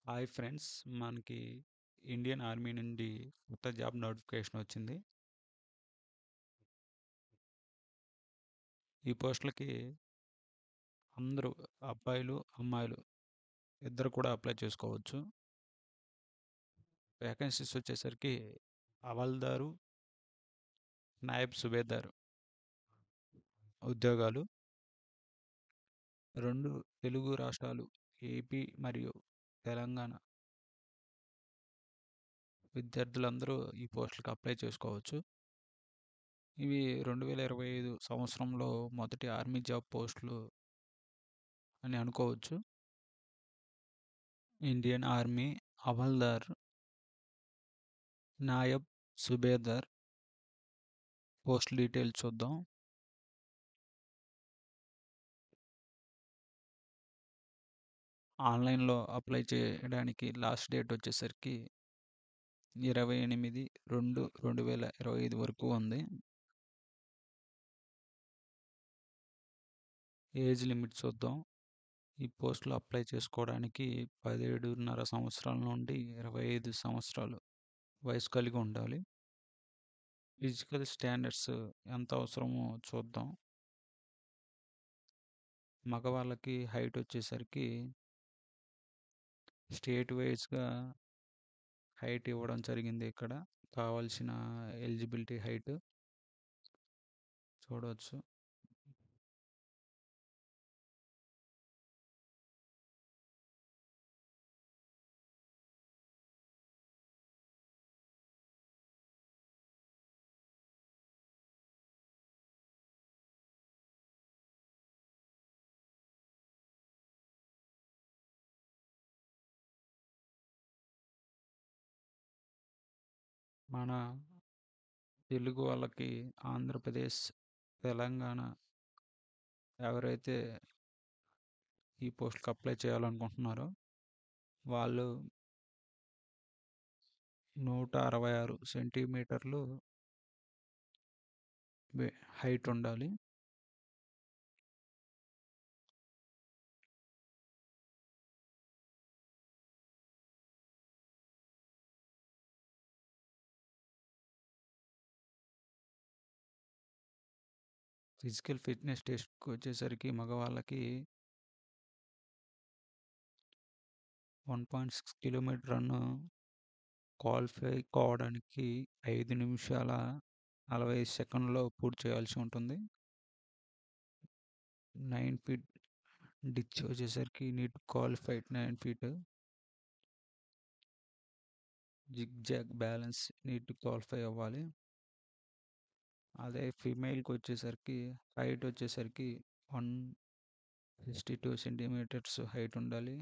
Hi friends, మనకి Indian army నుండి కొత్త జాబ్ నోటిఫికేషన్ వచ్చింది. ఈ పోస్టులకి అందరూ అబ్బాయిలు, అమ్మాయిలు ఇద్దరు కూడా అప్లై చేసుకోవచ్చు. వేకెన్సీస్ వచ్చేసరికి హవల్దారు, నాయబ్ సుబేదార్ ఉద్యోగాలు. రెండు తెలుగు రాష్ట్రాలు ఏపీ మరియు తెలంగాణ విద్యార్థులందరూ ఈ పోస్టులకు అప్లై చేసుకోవచ్చు. ఇవి 2025 సంవత్సరంలో మొదటి ఆర్మీ జాబ్ పోస్టులు అని అనుకోవచ్చు. Indian army havildar, Nayab subedar post details చూద్దాం. ఆన్లైన్లో అప్లై చేయడానికి లాస్ట్ డేట్ వచ్చేసరికి 28/2/2025 వరకు ఉంది. ఏజ్ లిమిట్ చూద్దాం. ఈ పోస్టులో అప్లై చేసుకోవడానికి 17.5 సంవత్సరాల నుండి 25 సంవత్సరాలు వయసు కలిగి ఉండాలి. ఫిజికల్ స్టాండర్డ్స్ ఎంత అవసరమో చూద్దాం. మగవాళ్ళకి హైట్ వచ్చేసరికి స్టేట్ వైజ్గా హైట్ ఇవ్వడం జరిగింది. ఇక్కడ కావాల్సిన ఎలిజిబిలిటీ హైట్ చూడవచ్చు. మన తెలుగు వాళ్ళకి ఆంధ్రప్రదేశ్, తెలంగాణ ఎవరైతే ఈ పోస్ట్కి అప్లై చేయాలనుకుంటున్నారో వాళ్ళు 166 సెంటీమీటర్లు హైట్ ఉండాలి. ఫిజికల్ ఫిట్నెస్ టెస్ట్కి వచ్చేసరికి మగవాళ్ళకి 1.6 కిలోమీటర్ రన్ క్వాలిఫై కావడానికి 5 నిమిషాల 45 సెకండ్లో పూర్తి చేయాల్సి ఉంటుంది. 9 ఫీట్ డిచ్ వచ్చేసరికి NEET qualified 9 feet. Zigzag balance NEET qualify అవ్వాలి. అదే ఫీమేల్కి వచ్చేసరికి హైట్ వచ్చేసరికి 162 సెంటీమీటర్స్ హైట్ ఉండాలి.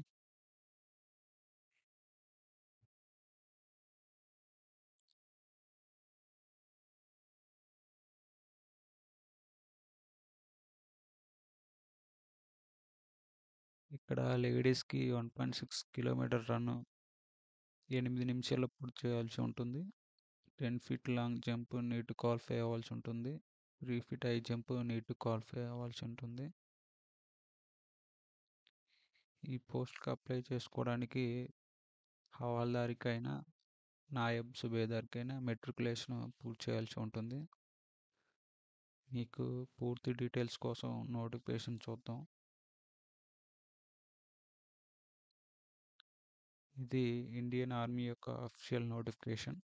ఇక్కడ లేడీస్కి 1.6 కిలోమీటర్ రన్ 8 నిమిషాల్లో పూర్తి చేయాల్సి ఉంటుంది. 10 feet long jump neat qualify అవ్వాల్సి ఉంటుంది. 3 feet high jump neat qualify అవ్వాల్సి ఉంటుంది. ఈ పోస్ట్కి అప్లై చేసుకోవడానికి హవాల్దారికైనా, నాయబ్ సుబేదార్కైనా మెట్రికులేషన్ పూర్తి చేయాల్సి ఉంటుంది. మీకు పూర్తి డీటెయిల్స్ కోసం నోటిఫికేషన్ చూద్దాం. ఇది ఇండియన్ ఆర్మీ యొక్క అఫీషియల్ నోటిఫికేషన్.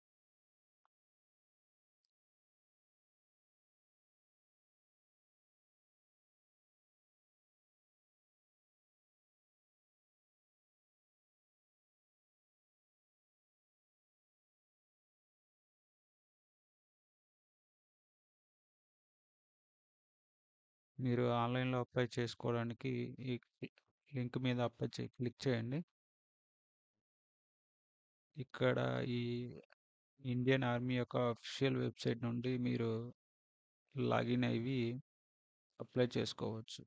మీరు ఆన్లైన్లో అప్లై చేసుకోవడానికి ఈ లింక్ మీద క్లిక్ చేయండి. ఇక్కడ ఈ ఇండియన్ ఆర్మీ యొక్క అఫీషియల్ వెబ్సైట్ నుండి మీరు లాగిన్ అయ్యి అప్లై చేసుకోవచ్చు.